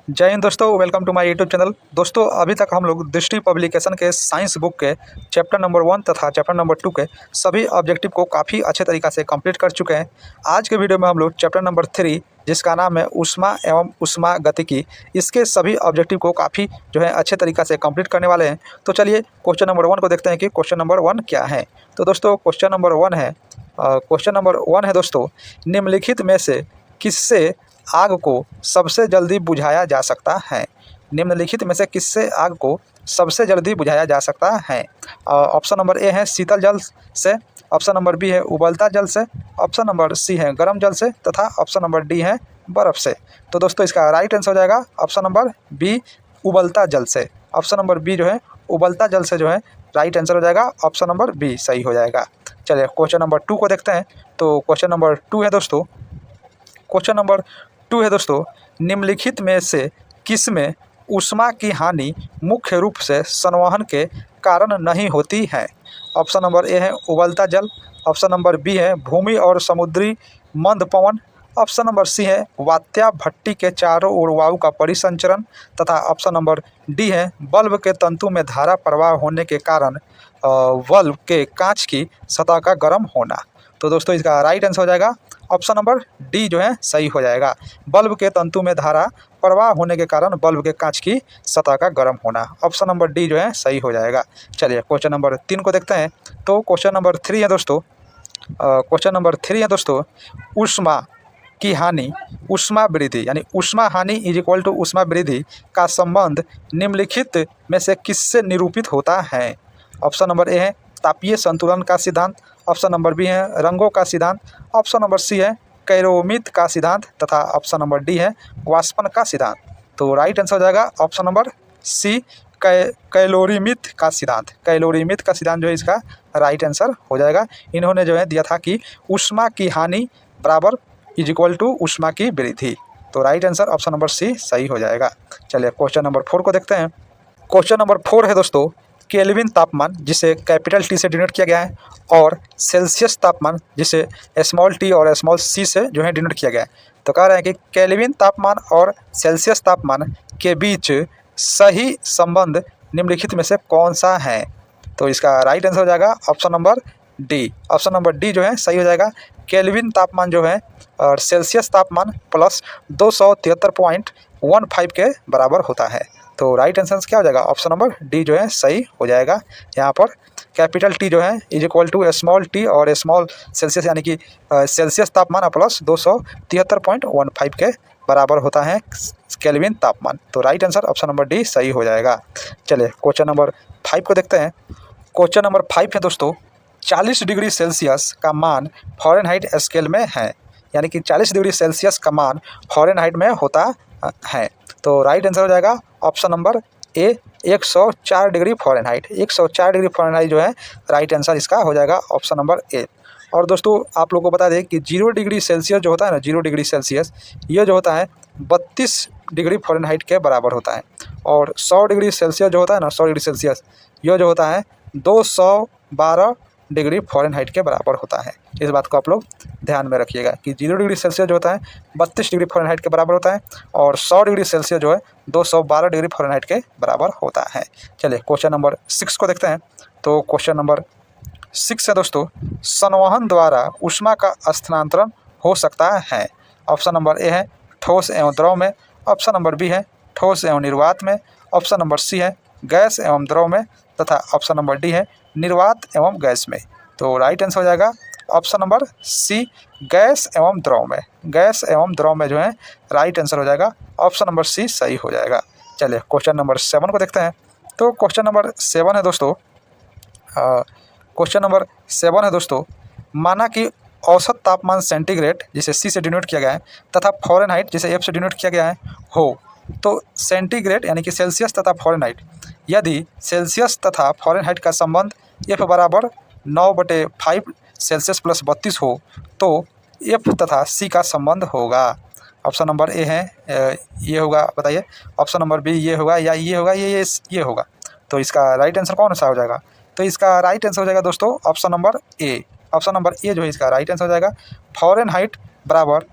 जय हिंद दोस्तों, welcome to my YouTube channel. दोस्तों, अभी तक हम लोग दृष्टि पब्लिकेशन के साइंस बुक के चैप्टर नंबर 1 तथा चैप्टर नंबर 2 के सभी ऑब्जेक्टिव को काफ़ी अच्छे तरीक़ा से कंप्लीट कर चुके हैं। आज के वीडियो में हम लोग चैप्टर नंबर 3 जिसका नाम है ऊष्मा एवं ऊष्मागतिकी, इसके सभी ऑब्जेक्टिव को काफ़ी अच्छे तरीक़ा से कंप्लीट करने वाले हैं। तो चलिए क्वेश्चन नंबर 1 को देखते हैं कि क्वेश्चन नंबर 1 क्या है। तो दोस्तों क्वेश्चन नंबर 1 है दोस्तों, निम्नलिखित में से किससे आग को सबसे जल्दी बुझाया जा सकता है। निम्नलिखित में से किससे आग को सबसे जल्दी बुझाया जा सकता है। ऑप्शन नंबर ए है शीतल जल से, ऑप्शन नंबर बी है उबलता जल से, ऑप्शन नंबर सी है गर्म जल से तथा ऑप्शन नंबर डी है बर्फ़ से। तो दोस्तों इसका राइट आंसर हो जाएगा ऑप्शन नंबर बी, उबलता जल से। ऑप्शन नंबर बी उबलता जल से राइट आंसर हो जाएगा। ऑप्शन नंबर बी सही हो जाएगा। चलिए क्वेश्चन नंबर 2 को देखते हैं। तो क्वेश्चन नंबर 2 है दोस्तों, निम्नलिखित में से किसमें ऊष्मा की हानि मुख्य रूप से संवहन के कारण नहीं होती है। ऑप्शन नंबर ए है उबलता जल, ऑप्शन नंबर बी है भूमि और समुद्री मंद पवन, ऑप्शन नंबर सी है वात्या भट्टी के चारों ओर वायु का परिसंचरण तथा ऑप्शन नंबर डी है बल्ब के तंतु में धारा प्रवाह होने के कारण बल्ब के कांच की सतह का गर्म होना। तो दोस्तों इसका राइट आंसर हो जाएगा ऑप्शन नंबर डी सही हो जाएगा। बल्ब के तंतु में धारा प्रवाह होने के कारण बल्ब के कांच की सतह का गर्म होना। ऑप्शन नंबर डी सही हो जाएगा। चलिए क्वेश्चन नंबर 3 को देखते हैं। तो क्वेश्चन नंबर 3 है दोस्तों, ऊष्मा की हानि ऊष्मा वृद्धि यानी ऊष्मा हानि इज इक्वल टू ऊष्मा वृद्धि का संबंध निम्नलिखित में से किससे निरूपित होता है। ऑप्शन नंबर ए है तापीय संतुलन का सिद्धांत, ऑप्शन नंबर बी है रंगों का सिद्धांत, ऑप्शन नंबर सी है कैलोरीमित का सिद्धांत तथा ऑप्शन नंबर डी है वाष्पन का सिद्धांत। तो राइट आंसर हो जाएगा ऑप्शन नंबर सी, कैलोरीमित का सिद्धांत। कैलोरीमित का सिद्धांत इसका राइट आंसर हो जाएगा। इन्होंने दिया था कि ऊष्मा की हानि बराबर इज इक्वल टू ऊष्मा की वृद्धि। तो right answer option number C सही हो जाएगा। चलिए क्वेश्चन नंबर 4 को देखते हैं। क्वेश्चन नंबर 4 है दोस्तों, केल्विन तापमान जिसे कैपिटल टी से डिनोट किया गया है और सेल्सियस तापमान जिसे स्मॉल टी और स्मॉल सी से डिनोट किया गया है। तो कह रहे हैं कि केल्विन तापमान और सेल्सियस तापमान के बीच सही संबंध निम्नलिखित में से कौन सा है। तो इसका राइट आंसर हो जाएगा option number D. Option number D सही हो जाएगा। केल्विन तापमान और सेल्सियस तापमान प्लस 273.15 के बराबर होता है। तो राइट आंसर क्या हो जाएगा ऑप्शन नंबर डी सही हो जाएगा। यहाँ पर capital T is equal to small T और स्मॉल सेल्सियस यानी कि सेल्सियस तापमान प्लस 273.15 के बराबर होता है केल्विन तापमान। तो right answer option number D सही हो जाएगा। चलिए क्वेश्चन नंबर 5 को देखते हैं। क्वेश्चन नंबर 5 है दोस्तों, 40 डिग्री सेल्सियस का मान फ़ारेनहाइट स्केल में है, यानी कि 40 डिग्री सेल्सियस का मान फ़ारेनहाइट में होता है। तो राइट आंसर हो जाएगा option number A, 104 degree Fahrenheit. 104 degree Fahrenheit right answer इसका हो जाएगा ऑप्शन नंबर ए। और दोस्तों आप लोगों को बता दें कि 0 डिग्री सेल्सियस होता है ना, 0 डिग्री सेल्सियस ये होता है 32 डिग्री फ़ारेनहाइट के बराबर होता है। और 100 डिग्री सेल्सियस होता है ना, 100 डिग्री सेल्सियस ये होता है 212 डिग्री फ़ारेनहाइट के बराबर होता है। इस बात को आप लोग ध्यान में रखिएगा कि 0 डिग्री सेल्सियस होता है 32 डिग्री फ़ारेनहाइट के बराबर होता है और 100 डिग्री सेल्सियस 212 डिग्री फ़ारेनहाइट के बराबर होता है। चलिए क्वेश्चन नंबर 6 को देखते हैं। तो क्वेश्चन नंबर 6 है दोस्तों, संवहन द्वारा ऊष्मा का स्थानांतरण हो सकता है। ऑप्शन नंबर ए है ठोस एवं द्रव में, ऑप्शन नंबर बी है ठोस एवं निर्वात में, ऑप्शन नंबर सी है गैस एवं द्रव में तथा ऑप्शन नंबर डी है निर्वात एवं गैस में। तो राइट आंसर हो जाएगा ऑप्शन नंबर सी, गैस एवं द्रव में। गैस एवं द्रव में राइट आंसर हो जाएगा ऑप्शन नंबर सी सही हो जाएगा। चलिए क्वेश्चन नंबर 7 को देखते हैं। तो क्वेश्चन नंबर 7 है दोस्तों, माना कि औसत तापमान सेंटीग्रेड जिसे सी से डिनोट किया गया है तथा फ़ारेनहाइट जिसे एफ से डिनोट किया गया है हो, तो सेंटीग्रेड यानी कि सेल्सियस तथा फ़ारेनहाइट, यदि सेल्सियस तथा फ़ारेनहाइट का संबंध एफ बराबर 9/5 सेल्सियस प्लस 32 हो तो एफ तथा सी का संबंध होगा। ऑप्शन नंबर ए है ये होगा, बताइए ऑप्शन नंबर बी ये होगा या ये होगा ये होगा। तो इसका राइट आंसर कौन सा हो जाएगा। तो इसका राइट आंसर हो जाएगा दोस्तों option number A. Option number A इसका राइट आंसर हो जाएगा। फ़ारेनहाइट बराबर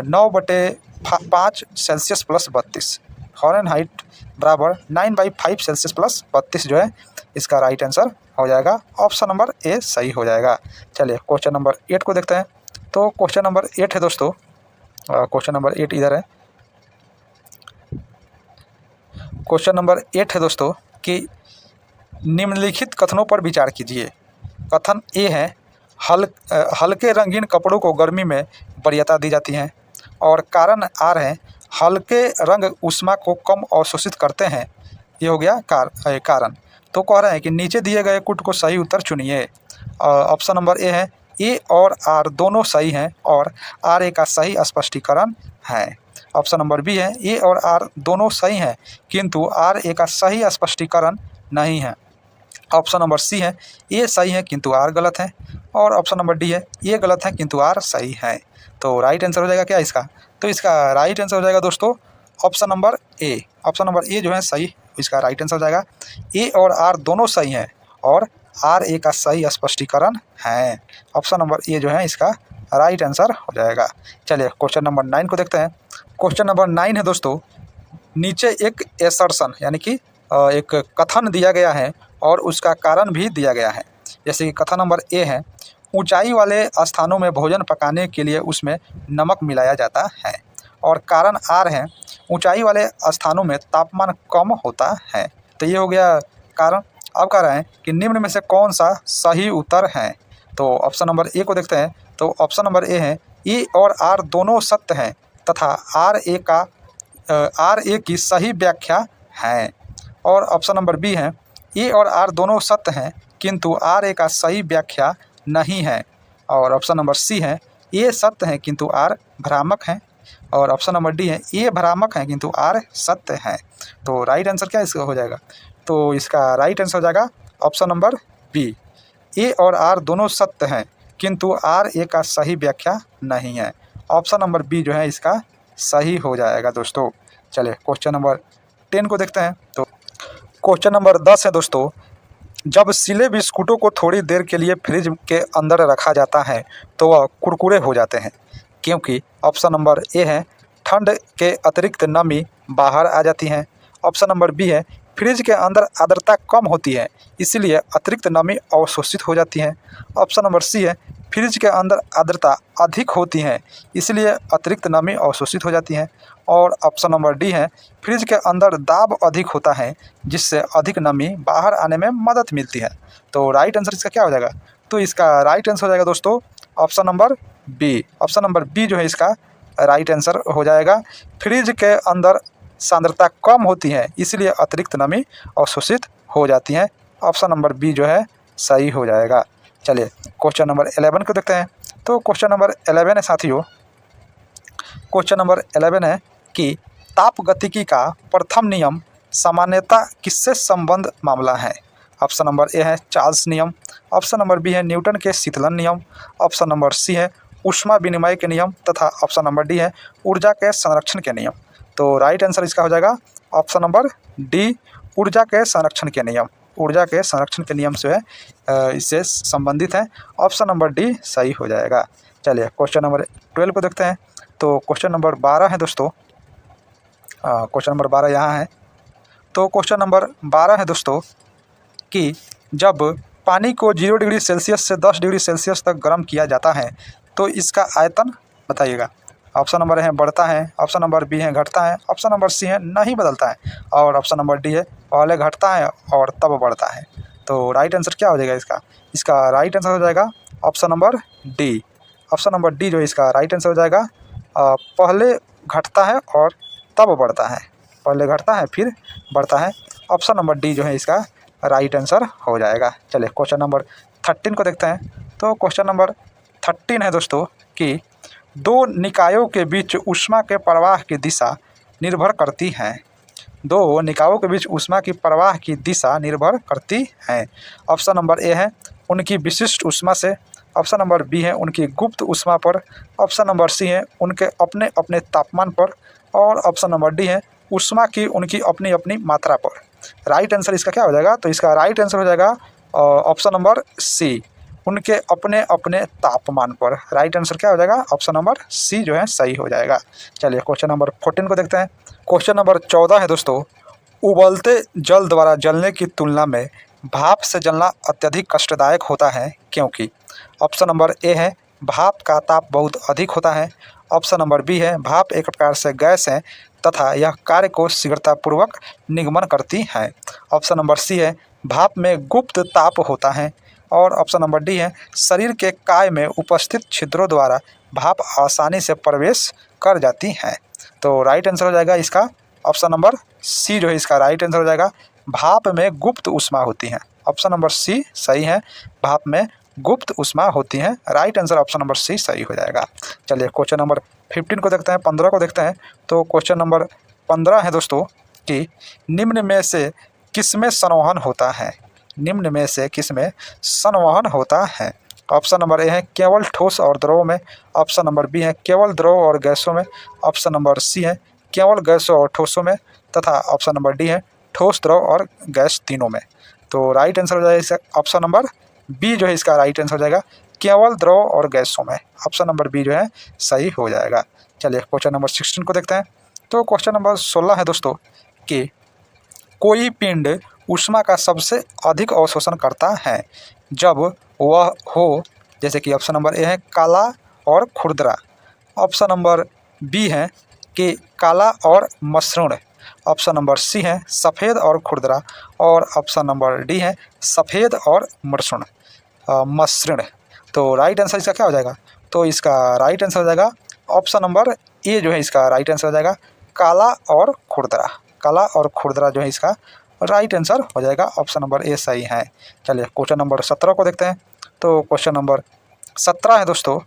9/5 सेल्सियस प्लस 32। फ़ारेनहाइट बराबर 9/5 सेल्सियस प्लस 32 जो है इसका राइट आंसर हो जाएगा। ऑप्शन नंबर ए सही हो जाएगा। चलिए क्वेश्चन नंबर 8 को देखते हैं। तो क्वेश्चन नंबर 8 है दोस्तों, क्वेश्चन नंबर 8 इधर है। क्वेश्चन नंबर 8 है दोस्तों कि निम्नलिखित कथनों पर विचार कीजिए। कथन ए है हल्के रंगीन कपड़ों को गर्मी में वरीयता दी जाती है, और कारण आर है हल्के रंग ऊष्मा को कम अवशोषित करते हैं। ये हो गया कारण। तो कह रहे हैं कि नीचे दिए गए कुट को सही उत्तर चुनिए। ऑप्शन नंबर ए है ए और आर दोनों सही हैं और आर ए का सही स्पष्टीकरण है। ऑप्शन नंबर बी है ए और आर दोनों सही हैं किंतु आर ए का सही स्पष्टीकरण नहीं है। ऑप्शन नंबर सी है ए सही है किंतु आर गलत है, और ऑप्शन नंबर डी है ए गलत है किंतु आर सही है। तो राइट आंसर हो जाएगा क्या इसका? तो इसका राइट आंसर हो जाएगा दोस्तों option number A. Option number A जो है सही, इसका राइट आंसर हो जाएगा। ए और आर दोनों सही हैं और आर ए का सही स्पष्टीकरण है। ऑप्शन नंबर ए जो है इसका राइट आंसर हो जाएगा। चलिए क्वेश्चन नंबर 9 को देखते हैं। क्वेश्चन नंबर 9 है दोस्तों, नीचे एक एसर्शन यानी कि एक कथन दिया गया है और उसका कारण भी दिया गया है। जैसे कि कथन नंबर ए है ऊंचाई वाले स्थानों में भोजन पकाने के लिए उसमें नमक मिलाया जाता है, और कारण आर है ऊंचाई वाले स्थानों में तापमान कम होता है। तो ये हो गया कारण। अब कह रहे हैं कि निम्न में से कौन सा सही उत्तर है। तो ऑप्शन नंबर ए को देखते हैं। तो ऑप्शन नंबर ए है ए और आर दोनों सत्य हैं तथा आर ए की सही व्याख्या है। और ऑप्शन नंबर बी है ए और आर दोनों सत्य हैं किंतु आर ए का सही व्याख्या नहीं है। और ऑप्शन नंबर सी है ए सत्य है किंतु आर भ्रामक है। और ऑप्शन नंबर डी है ए भ्रामक है किंतु आर सत्य है। तो राइट आंसर क्या इसका हो जाएगा? तो इसका राइट आंसर हो जाएगा ऑप्शन नंबर बी, ए और आर दोनों सत्य हैं किंतु आर ए का सही व्याख्या नहीं है। ऑप्शन नंबर बी जो है इसका सही हो जाएगा दोस्तों। चलिए क्वेश्चन नंबर 10 को देखते हैं। तो क्वेश्चन नंबर 10 है दोस्तों, जब सिले बिस्कुटों को थोड़ी देर के लिए फ्रिज के अंदर रखा जाता है तो वह कुरकुरे हो जाते हैं, क्योंकि ऑप्शन नंबर ए है ठंड के अतिरिक्त नमी बाहर आ जाती है। ऑप्शन नंबर बी है फ्रिज के अंदर आर्द्रता कम होती है इसलिए अतिरिक्त नमी अवशोषित हो जाती है। ऑप्शन नंबर सी है फ्रिज के अंदर आर्द्रता अधिक होती है इसलिए अतिरिक्त नमी अवशोषित हो जाती है। और ऑप्शन नंबर डी है फ्रिज के अंदर दाब अधिक होता है जिससे अधिक नमी बाहर आने में मदद मिलती है। तो राइट आंसर इसका क्या हो जाएगा? तो इसका राइट आंसर हो जाएगा दोस्तों option number B. Option number B जो है इसका राइट आंसर हो जाएगा। फ्रिज के अंदर सांद्रता कम होती है इसलिए अतिरिक्त नमी अवशोषित हो जाती है। ऑप्शन नंबर बी जो है सही हो जाएगा। चलिए क्वेश्चन नंबर 11 को देखते हैं। तो क्वेश्चन नंबर 11 है साथियों, क्वेश्चन नंबर 11 है कि ताप गतिकी का प्रथम नियम सामान्यता किससे संबंध मामला है। ऑप्शन नंबर ए है चार्ल्स नियम। ऑप्शन नंबर बी है न्यूटन के शीतलन नियम। ऑप्शन नंबर सी है ऊष्मा विनिमय के नियम तथा ऑप्शन नंबर डी है ऊर्जा के संरक्षण के नियम। तो राइट आंसर इसका हो जाएगा ऑप्शन नंबर डी, ऊर्जा के संरक्षण के नियम। ऊर्जा के संरक्षण के नियम से इससे संबंधित है। ऑप्शन नंबर डी सही हो जाएगा। चलिए क्वेश्चन नंबर 12 को देखते हैं। तो क्वेश्चन नंबर 12 है दोस्तों, क्वेश्चन नंबर 12 यहाँ है। तो क्वेश्चन नंबर 12 है दोस्तों कि जब पानी को 0 डिग्री सेल्सियस से 10 डिग्री सेल्सियस तक गर्म किया जाता है तो इसका आयतन बताइएगा। ऑप्शन नंबर है बढ़ता है, ऑप्शन नंबर बी है घटता है, ऑप्शन नंबर सी है नहीं बदलता है, और ऑप्शन नंबर डी है पहले घटता है और तब बढ़ता है। तो राइट आंसर क्या हो जाएगा इसका? इसका राइट आंसर हो जाएगा option number D. Option number D जो है इसका राइट आंसर हो जाएगा। पहले घटता है और तब बढ़ता है, पहले घटता है फिर बढ़ता है। ऑप्शन नंबर डी जो है इसका राइट आंसर हो जाएगा। चलिए क्वेश्चन नंबर 13 को देखते हैं। तो क्वेश्चन नंबर 13 है दोस्तों कि दो निकायों के बीच ऊष्मा के प्रवाह की दिशा निर्भर करती है। दो निकायों के बीच ऊष्मा की प्रवाह की दिशा निर्भर करती है। ऑप्शन नंबर ए है उनकी विशिष्ट ऊष्मा से। ऑप्शन नंबर बी है उनकी गुप्त ऊष्मा पर। ऑप्शन नंबर सी है उनके अपने अपने तापमान पर। और ऑप्शन नंबर डी है ऊष्मा की उनकी अपनी अपनी मात्रा पर। राइट आंसर इसका क्या हो जाएगा? तो इसका राइट आंसर हो जाएगा ऑप्शन नंबर सी, उनके अपने अपने तापमान पर। राइट आंसर क्या हो जाएगा? ऑप्शन नंबर सी जो है सही हो जाएगा। चलिए क्वेश्चन नंबर 14 को देखते हैं। क्वेश्चन नंबर 14 है दोस्तों, उबलते जल द्वारा जलने की तुलना में भाप से जलना अत्यधिक कष्टदायक होता है क्योंकि। ऑप्शन नंबर ए है भाप का ताप बहुत अधिक होता है। ऑप्शन नंबर बी है भाप एक प्रकार से गैस है तथा यह कार्य को शीघ्रतापूर्वक निगमन करती है। ऑप्शन नंबर सी है भाप में गुप्त ताप होता है। और ऑप्शन नंबर डी है शरीर के काय में उपस्थित छिद्रों द्वारा भाप आसानी से प्रवेश कर जाती है। तो राइट आंसर हो जाएगा इसका ऑप्शन नंबर सी जो है इसका राइट आंसर हो जाएगा। भाप में गुप्त ऊष्मा होती है। ऑप्शन नंबर सी सही है, भाप में गुप्त ऊष्मा होती है। Right answer option number C सही हो जाएगा। चलिए क्वेश्चन नंबर 15 को देखते हैं, 15 को देखते हैं। तो क्वेश्चन नंबर 15 है दोस्तों कि निम्न में से किसमें संवहन होता है? निम्न में से किसमें संवहन होता है? ऑप्शन नंबर ए है केवल ठोस और द्रव में। ऑप्शन नंबर बी है केवल द्रव और गैसों में। ऑप्शन नंबर सी है केवल गैसों और ठोसों में। तथा ऑप्शन नंबर डी है ठोस, द्रव और गैस तीनों में। तो राइट आंसर हो जाएगा इसका ऑप्शन नंबर बी जो है इसका राइट आंसर हो जाएगा, केवल द्रव और गैसों में। ऑप्शन नंबर बी जो है सही हो जाएगा। चलिए क्वेश्चन नंबर 16 को देखते हैं। तो क्वेश्चन नंबर 16 है दोस्तों कि कोई पिंड ऊष्मा का सबसे अधिक अवशोषण करता है जब वह हो, जैसे कि ऑप्शन नंबर ए है काला और खुरदरा। ऑप्शन नंबर बी है कि काला और मसृण। ऑप्शन नंबर सी है सफ़ेद और खुरदरा। और ऑप्शन नंबर डी है सफ़ेद और मसृण। तो राइट आंसर इसका क्या हो जाएगा? तो इसका राइट आंसर हो जाएगा ऑप्शन नंबर ए जो है इसका राइट आंसर हो जाएगा, काला और खुरदरा। काला और खुरदरा जो है इसका राइट आंसर हो जाएगा। ऑप्शन नंबर ए सही है। चलिए क्वेश्चन नंबर 17 को देखते हैं। तो क्वेश्चन नंबर 17 है दोस्तों,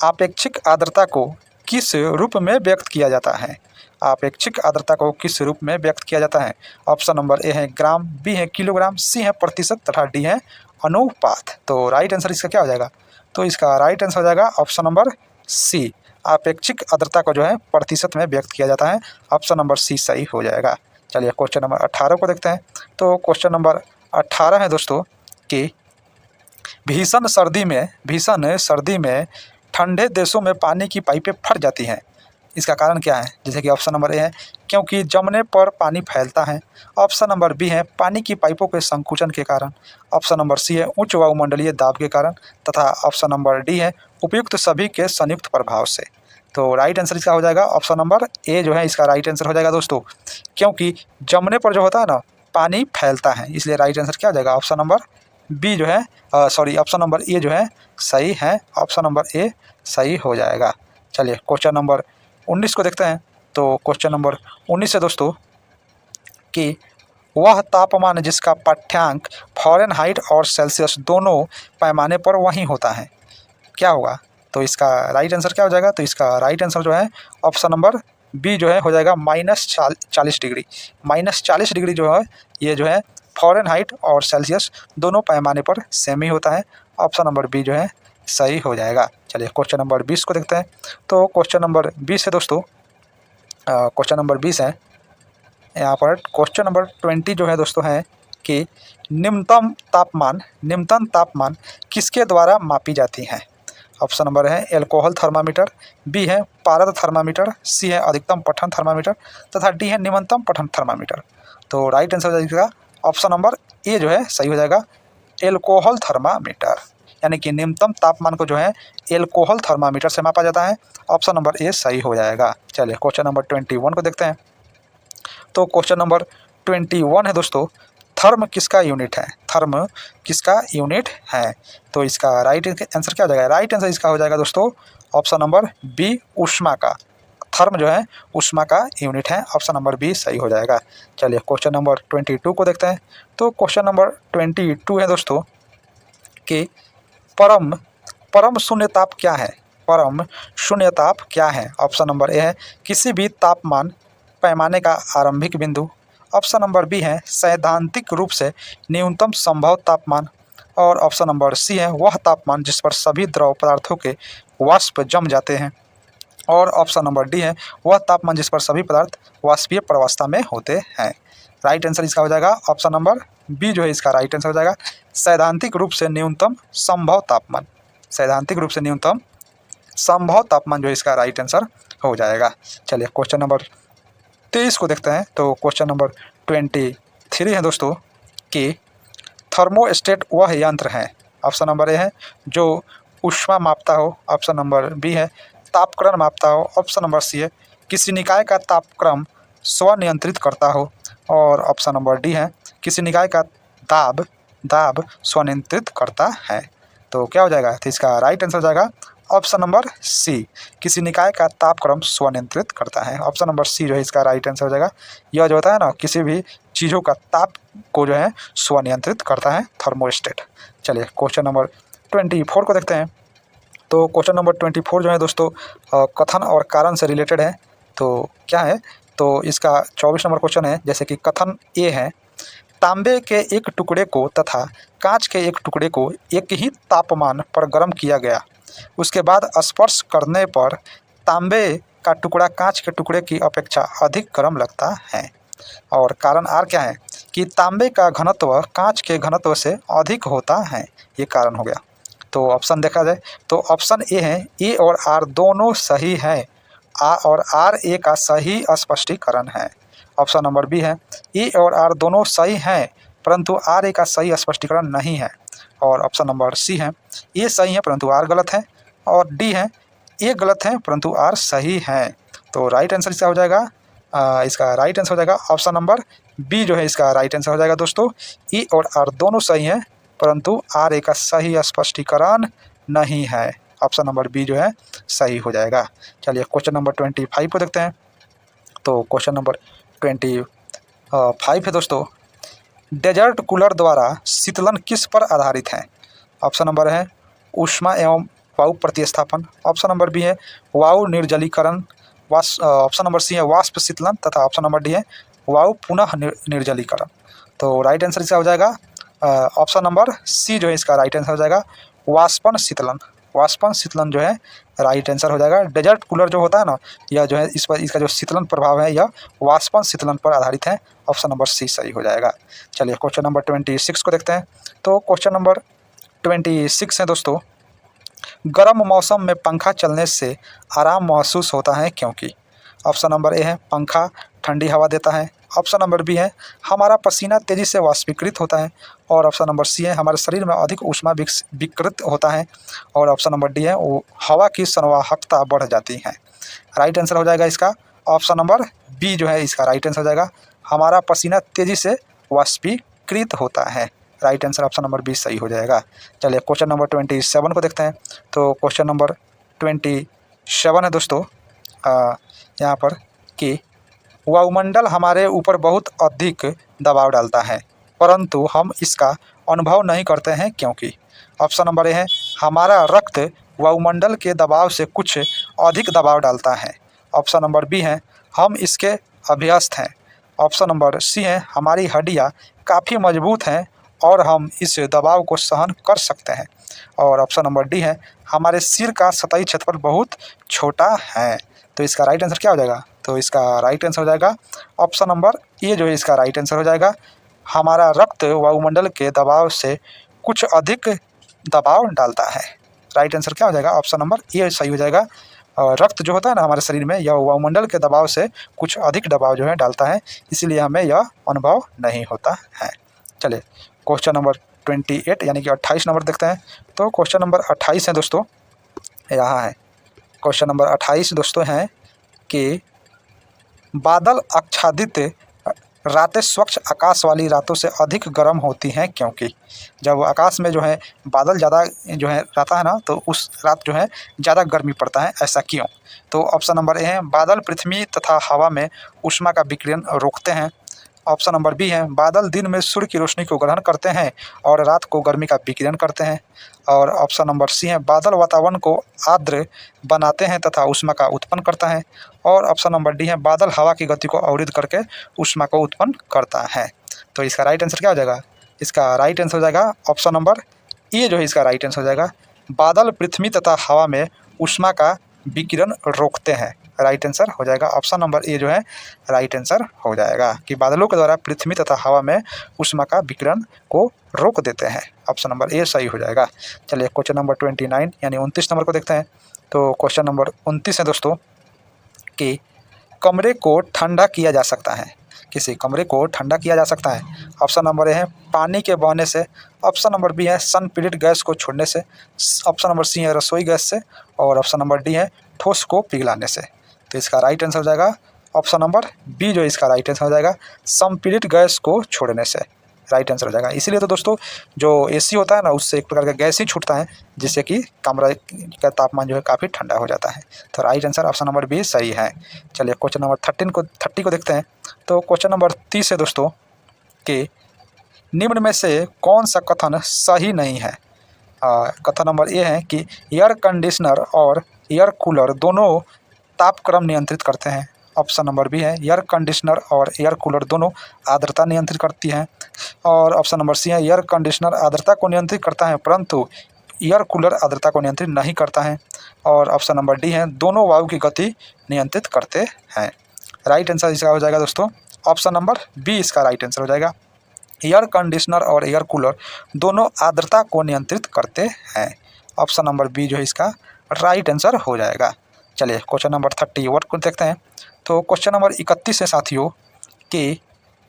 आपेक्षिक आर्द्रता को किस रूप में व्यक्त किया जाता है? आपेक्षिक आर्द्रता को किस रूप में व्यक्त किया जाता है? ऑप्शन नंबर ए है ग्राम, बी है किलोग्राम, सी है प्रतिशत तथा डी है अनुपात। तो राइट आंसर इसका क्या हो जाएगा? तो इसका राइट आंसर हो जाएगा ऑप्शन नंबर सी, आपेक्षिक आर्द्रता को जो है प्रतिशत में व्यक्त किया जाता है। ऑप्शन नंबर सी सही हो जाएगा। चलिए क्वेश्चन नंबर 18 को देखते हैं। तो क्वेश्चन नंबर 18 है दोस्तों कि भीषण सर्दी में ठंडे देशों में पानी की पाइपें फट जाती हैं, इसका कारण क्या है? जैसे कि ऑप्शन नंबर ए है क्योंकि जमने पर पानी फैलता है। ऑप्शन नंबर बी है पानी की पाइपों के संकुचन के कारण। ऑप्शन नंबर सी है उच्च वायुमंडलीय दाब के कारण। तथा ऑप्शन नंबर डी है उपयुक्त सभी के संयुक्त प्रभाव से। तो राइट आंसर इसका हो जाएगा ऑप्शन नंबर ए जो है इसका राइट आंसर हो जाएगा दोस्तों, क्योंकि जमने पर जो होता है ना पानी फैलता है, इसलिए राइट आंसर क्या हो जाएगा? ऑप्शन नंबर बी जो है ऑप्शन नंबर ए जो है सही है। ऑप्शन नंबर ए सही हो जाएगा। चलिए क्वेश्चन नंबर 19 को देखते हैं। तो क्वेश्चन नंबर 19 है दोस्तों कि वह तापमान जिसका पाठ्यांक फ़ारेनहाइट और सेल्सियस दोनों पैमाने पर वही होता है, क्या होगा? तो इसका राइट आंसर क्या हो जाएगा? तो इसका राइट आंसर जो है ऑप्शन नंबर बी जो है हो जाएगा -40 डिग्री। -40 डिग्री जो है ये जो है फ़ारेनहाइट और सेल्सियस दोनों पैमाने पर सेम ही होता है। ऑप्शन नंबर बी जो है सही हो जाएगा। चलिए क्वेश्चन नंबर 20 को देखते हैं। तो क्वेश्चन नंबर 20 है दोस्तों, क्वेश्चन नंबर 20 है यहाँ पर। क्वेश्चन नंबर 20 जो है दोस्तों है कि न्यूनतम तापमान किसके द्वारा मापी जाती है? ऑप्शन नंबर है एल्कोहल थर्मामीटर, बी है पारद थर्मामीटर, सी है अधिकतम पठन थर्मामीटर तथा डी है निम्नतम पठन थर्मामीटर। तो राइट आंसर हो जाएगा ऑप्शन नंबर ए जो है सही हो जाएगा, एल्कोहल थर्मामीटर। यानी कि न्यूनतम तापमान को जो है एल्कोहल थर्मामीटर से मापा जाता है। ऑप्शन नंबर ए सही हो जाएगा। चलिए क्वेश्चन नंबर 21 को देखते हैं। तो क्वेश्चन नंबर 21 है दोस्तों, थर्म किसका यूनिट है? थर्म किसका यूनिट है? तो इसका राइट आंसर क्या हो जाएगा? राइट आंसर इसका हो जाएगा दोस्तों ऑप्शन नंबर बी, ऊष्मा का। थर्म जो है ऊष्मा का यूनिट है। ऑप्शन नंबर बी सही हो जाएगा। चलिए क्वेश्चन नंबर 22 को देखते हैं। तो क्वेश्चन नंबर 22 है दोस्तों कि परम शून्य ताप क्या है? परम शून्य ताप क्या है? ऑप्शन नंबर ए है किसी भी तापमान पैमाने का आरंभिक बिंदु। ऑप्शन नंबर बी है सैद्धांतिक रूप से न्यूनतम संभव तापमान। और ऑप्शन नंबर सी है वह तापमान जिस पर सभी द्रव पदार्थों के वाष्प जम जाते हैं। और ऑप्शन नंबर डी है वह तापमान जिस पर सभी पदार्थ वाष्पीय प्रवस्था में होते हैं। राइट आंसर इसका हो जाएगा ऑप्शन नंबर बी जो है इसका राइट आंसर हो जाएगा। सैद्धांतिक रूप से न्यूनतम संभव तापमान, सैद्धांतिक रूप से न्यूनतम संभव तापमान जो है इसका राइट आंसर हो जाएगा। चलिए क्वेश्चन नंबर 23 को देखते हैं। तो क्वेश्चन नंबर 23 है दोस्तों कि थर्मोस्टेट वह यंत्र है, ऑप्शन नंबर ए है जो ऊष्मा मापता हो, ऑप्शन नंबर बी है तापक्रम मापता हो, ऑप्शन नंबर सी है किसी निकाय का तापक्रम स्वनियंत्रित करता हो, और ऑप्शन नंबर डी है किसी निकाय का दाब स्वनियंत्रित करता है। तो क्या हो जाएगा, तो इसका राइट आंसर हो जाएगा ऑप्शन नंबर सी, किसी निकाय का तापक्रम स्वनियंत्रित करता है। ऑप्शन नंबर सी जो है इसका राइट आंसर हो जाएगा। यह जो होता है ना, किसी भी चीज़ों का ताप को जो है स्वनियंत्रित करता है थर्मोस्टेट। चलिए क्वेश्चन नंबर 24 को देखते हैं। तो क्वेश्चन नंबर 24 जो है दोस्तों कथन और कारण से रिलेटेड है। तो क्या है, तो इसका 24 नंबर क्वेश्चन है, जैसे कि कथन ए है तांबे के एक टुकड़े को तथा कांच के एक टुकड़े को एक ही तापमान पर गर्म किया गया, उसके बाद स्पर्श करने पर तांबे का टुकड़ा कांच के टुकड़े की अपेक्षा अधिक गर्म लगता है। और कारण आर क्या है कि तांबे का घनत्व कांच के घनत्व से अधिक होता है, ये कारण हो गया। तो ऑप्शन देखा जाए तो ऑप्शन ए है, ए और आर दोनों सही है, आ और आर ए का सही स्पष्टीकरण है। ऑप्शन नंबर बी है, ए और आर दोनों सही हैं परंतु आर ए का सही स्पष्टीकरण नहीं है। और ऑप्शन नंबर सी है, ए सही है परंतु आर गलत है, और डी है ए गलत है परंतु आर सही है। तो राइट आंसर इसका हो जाएगा इसका राइट आंसर हो जाएगा ऑप्शन नंबर बी जो है इसका राइट आंसर हो जाएगा दोस्तों। ए और आर दोनों सही हैं परंतु आर ए का सही स्पष्टीकरण नहीं है। ऑप्शन नंबर बी जो है सही हो जाएगा। चलिए क्वेश्चन नंबर 25 को देखते हैं। तो क्वेश्चन नंबर 25 है दोस्तों, डेजर्ट कूलर द्वारा शीतलन किस पर आधारित है। ऑप्शन नंबर है ऊष्मा एवं वायु प्रतिस्थापन, ऑप्शन नंबर बी है वायु निर्जलीकरण, ऑप्शन नंबर सी है वाष्प शीतलन, तथा ऑप्शन नंबर डी है वायु पुनः निर्जलीकरण। तो राइट आंसर इसका हो जाएगा ऑप्शन नंबर सी जो है इसका राइट आंसर हो जाएगा वाष्पन शीतलन। वाष्पन शीतलन जो है राइट आंसर हो जाएगा। डेजर्ट कूलर जो होता है ना, यह जो है इस पर इसका जो शीतलन प्रभाव है यह वाष्पन शीतलन पर आधारित है। ऑप्शन नंबर सी सही हो जाएगा। चलिए क्वेश्चन नंबर 26 को देखते हैं। तो क्वेश्चन नंबर 26 है दोस्तों, गर्म मौसम में पंखा चलने से आराम महसूस होता है क्योंकि। ऑप्शन नंबर ए है पंखा ठंडी हवा देता है, ऑप्शन नंबर बी है हमारा पसीना तेज़ी से वाष्पीकृत होता है, और ऑप्शन नंबर सी है हमारे शरीर में अधिक ऊष्मा विकृत होता है, और ऑप्शन नंबर डी है वो हवा की संवाहकता बढ़ जाती है। राइट आंसर हो जाएगा इसका ऑप्शन नंबर बी जो है इसका राइट आंसर हो जाएगा हमारा पसीना तेज़ी से वाष्पीकृत होता है। Right answer option number B सही हो जाएगा। चलिए क्वेश्चन नंबर 27 को देखते हैं। तो क्वेश्चन नंबर 27 है दोस्तों यहाँ पर कि वायुमंडल हमारे ऊपर बहुत अधिक दबाव डालता है परंतु हम इसका अनुभव नहीं करते हैं क्योंकि। ऑप्शन नंबर ए है हमारा रक्त वायुमंडल के दबाव से कुछ अधिक दबाव डालता है, ऑप्शन नंबर बी है हम इसके अभ्यस्त हैं, ऑप्शन नंबर सी है हमारी हड्डियाँ काफ़ी मजबूत हैं और हम इस दबाव को सहन कर सकते हैं, और ऑप्शन नंबर डी है हमारे सिर का सतही क्षेत्रफल बहुत छोटा है। तो इसका राइट आंसर क्या हो जाएगा, तो इसका राइट आंसर हो जाएगा ऑप्शन नंबर ए जो है इसका राइट आंसर हो जाएगा हमारा रक्त वायुमंडल के दबाव से कुछ अधिक दबाव डालता है। राइट आंसर क्या हो जाएगा ऑप्शन नंबर ए सही हो जाएगा। रक्त जो होता है ना हमारे शरीर में यह वायुमंडल के दबाव से कुछ अधिक दबाव जो है डालता है, इसीलिए हमें यह अनुभव नहीं होता है। चलिए क्वेश्चन नंबर 28 यानी कि 28 नंबर देखते हैं। तो क्वेश्चन नंबर 28 है दोस्तों, यहाँ है क्वेश्चन नंबर 28 दोस्तों हैं कि बादल आच्छादित रातें स्वच्छ आकाश वाली रातों से अधिक गर्म होती हैं क्योंकि। जब आकाश में जो है बादल ज़्यादा जो है रहता है ना तो उस रात जो है ज़्यादा गर्मी पड़ता है, ऐसा क्यों। तो ऑप्शन नंबर ए है बादल पृथ्वी तथा हवा में ऊष्मा का विकिरण रोकते हैं, ऑप्शन नंबर बी है बादल दिन में सूर्य की रोशनी को ग्रहण करते हैं और रात को गर्मी का विकिरण करते हैं, और ऑप्शन नंबर सी है बादल वातावरण को आर्द्र बनाते हैं तथा ऊष्मा का उत्पन्न करता है, और ऑप्शन नंबर डी है बादल हवा की गति को अवरुद्ध करके ऊष्मा को उत्पन्न करता है। तो इसका राइट आंसर क्या हो जाएगा, इसका राइट आंसर हो जाएगा ऑप्शन नंबर ए जो है इसका राइट आंसर हो जाएगा बादल पृथ्वी तथा हवा में ऊष्मा का विकिरण रोकते हैं। राइट आंसर हो जाएगा। ऑप्शन नंबर ए जो है राइट आंसर हो जाएगा कि बादलों के द्वारा पृथ्वी तथा हवा में ऊष्मा का विकिरण को रोक देते हैं। ऑप्शन नंबर ए सही हो जाएगा। चलिए क्वेश्चन नंबर 29 यानी 29 नंबर को देखते हैं। तो क्वेश्चन नंबर 29 है दोस्तों कि कमरे को ठंडा किया जा सकता है, किसी कमरे को ठंडा किया जा सकता है। ऑप्शन नंबर ए है पानी के बहने से, ऑप्शन नंबर बी है सन पीड़ित गैस को छोड़ने से, ऑप्शन नंबर सी है रसोई गैस से और ऑप्शन नंबर डी है ठोस को पिघलाने से। तो इसका राइट आंसर हो जाएगा ऑप्शन नंबर बी जो इसका राइट आंसर हो जाएगा संपीड़ित गैस को छोड़ने से, राइट आंसर हो जाएगा। इसीलिए तो दोस्तों जो एसी होता है ना उससे एक प्रकार का गैस ही छूटता है जिससे कि कमरे का तापमान जो है काफ़ी ठंडा हो जाता है। तो right answer option number B सही है। चलिए क्वेश्चन नंबर 30 को देखते हैं। तो क्वेश्चन नंबर 30 है दोस्तों कि निम्न में से कौन सा कथन सही नहीं है। कथन नंबर ए है कि एयर कंडीशनर और एयर कूलर दोनों तापक्रम नियंत्रित करते हैं। ऑप्शन नंबर बी है एयर कंडीशनर और एयर कूलर दोनों आर्द्रता नियंत्रित करती हैं और ऑप्शन नंबर सी है एयर कंडीशनर आर्द्रता को नियंत्रित करता है परंतु एयर कूलर आर्द्रता को नियंत्रित नहीं करता है और ऑप्शन नंबर डी है दोनों वायु की गति नियंत्रित करते हैं। राइट आंसर इसका हो जाएगा दोस्तों ऑप्शन नंबर बी इसका राइट आंसर हो जाएगा। एयर कंडीशनर और एयर कूलर दोनों आर्द्रता को नियंत्रित करते हैं। ऑप्शन नंबर बी जो है इसका राइट आंसर हो जाएगा। चलिए क्वेश्चन नंबर 31 को देखते हैं। तो क्वेश्चन नंबर 31 है साथियों कि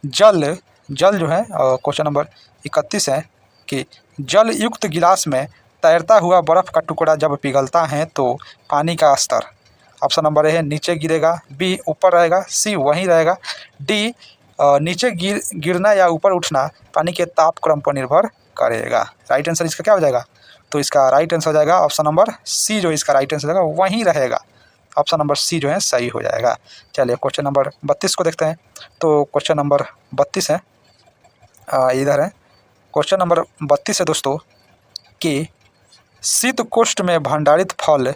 जल जो है क्वेश्चन नंबर 31 है कि जल युक्त गिलास में तैरता हुआ बर्फ़ का टुकड़ा जब पिघलता है तो पानी का स्तर, ऑप्शन नंबर ए है नीचे गिरेगा, बी ऊपर रहेगा, सी वहीं रहेगा, डी नीचे गिरना या ऊपर उठना पानी के तापक्रम पर निर्भर करेगा। राइट आंसर इसका क्या हो जाएगा। तो इसका राइट आंसर हो जाएगा ऑप्शन नंबर सी जो इसका राइट आंसर हो जाएगा वहीं रहेगा। ऑप्शन नंबर सी जो है सही हो जाएगा। चलिए क्वेश्चन नंबर 32 को देखते हैं। तो क्वेश्चन नंबर 32 है इधर है क्वेश्चन नंबर 32 है दोस्तों कि शीतकोष्ठ में भंडारित फल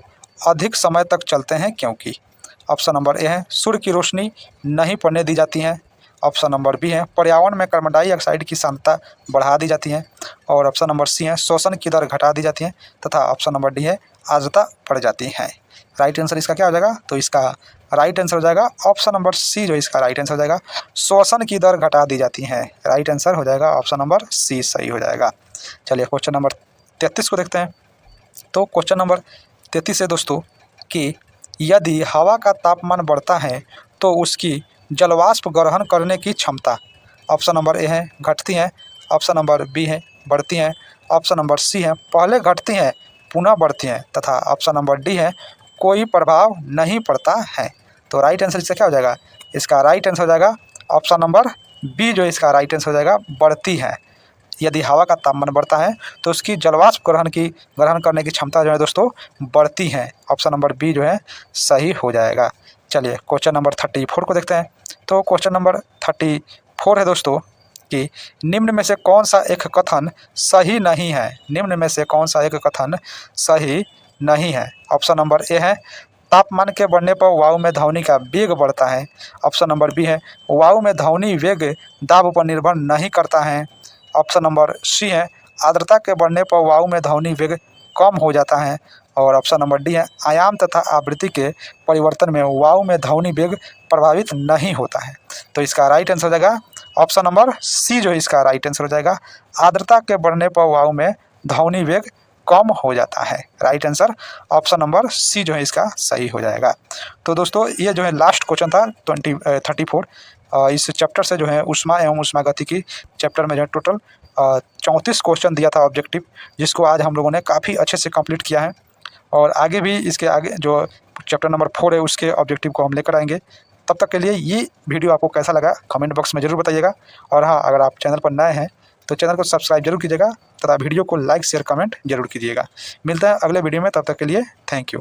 अधिक समय तक चलते हैं क्योंकि, ऑप्शन नंबर ए है सूर्य की रोशनी नहीं पड़ने दी जाती है, ऑप्शन नंबर बी है पर्यावरण में कार्बन डाइऑक्साइड की सांद्रता बढ़ा दी जाती है और ऑप्शन नंबर सी है शोषण की दर घटा दी जाती है तथा ऑप्शन नंबर डी है आर्द्रता बढ़ जाती है। राइट आंसर इसका क्या हो जाएगा। तो इसका राइट आंसर हो जाएगा ऑप्शन नंबर सी जो इसका राइट आंसर हो जाएगा शोषण की दर घटा दी जाती है। राइट आंसर हो जाएगा ऑप्शन नंबर सी सही हो जाएगा। चलिए क्वेश्चन नंबर 33 को देखते हैं। तो क्वेश्चन नंबर 33 है दोस्तों कि यदि हवा का तापमान बढ़ता है तो उसकी जलवाष्प ग्रहण करने की क्षमता, ऑप्शन नंबर ए है घटती है, ऑप्शन नंबर बी है बढ़ती है, ऑप्शन नंबर सी है पहले घटती हैं पुनः बढ़ती हैं तथा ऑप्शन नंबर डी है कोई प्रभाव नहीं पड़ता है। तो राइट आंसर इसका क्या हो जाएगा। इसका राइट आंसर हो जाएगा ऑप्शन नंबर बी जो इसका राइट आंसर हो जाएगा बढ़ती है। यदि हवा का तापमान बढ़ता है तो उसकी जलवाष्प ग्रहण करने की क्षमता जो है दोस्तों बढ़ती है। ऑप्शन नंबर बी जो है सही हो जाएगा। चलिए क्वेश्चन नंबर 34 को देखते हैं। तो क्वेश्चन नंबर 34 है दोस्तों कि निम्न में से कौन सा एक कथन सही नहीं है। निम्न में से कौन सा एक कथन सही नहीं है। ऑप्शन नंबर ए है तापमान के बढ़ने पर वायु में ध्वनि का वेग बढ़ता है, ऑप्शन नंबर बी है वायु में ध्वनि वेग दाब पर निर्भर नहीं करता है, ऑप्शन नंबर सी है आर्द्रता के बढ़ने पर वायु में ध्वनि वेग कम हो जाता है और ऑप्शन नंबर डी है आयाम तथा आवृत्ति के परिवर्तन में वायु में ध्वनि वेग प्रभावित नहीं होता है। तो इसका राइट आंसर हो जाएगा ऑप्शन नंबर सी जो इसका राइट आंसर हो जाएगा आर्द्रता के बढ़ने पर वायु में ध्वनि वेग कम हो जाता है। Right answer option number C जो है इसका सही हो जाएगा। तो दोस्तों ये जो है लास्ट क्वेश्चन था 34 इस चैप्टर से जो है ऊष्मा एवं ऊष्मागति की चैप्टर में जो है टोटल 34 क्वेश्चन दिया था ऑब्जेक्टिव, जिसको आज हम लोगों ने काफ़ी अच्छे से कंप्लीट किया है और आगे भी इसके आगे जो चैप्टर नंबर 4 है उसके ऑब्जेक्टिव को हम लेकर आएंगे। तब तक के लिए ये वीडियो आपको कैसा लगा कमेंट बॉक्स में ज़रूर बताइएगा और हाँ अगर आप चैनल पर नए हैं तो चैनल को सब्सक्राइब जरूर कीजिएगा तथा वीडियो को लाइक शेयर कमेंट जरूर कीजिएगा। मिलता है अगले वीडियो में, तब तक के लिए थैंक यू।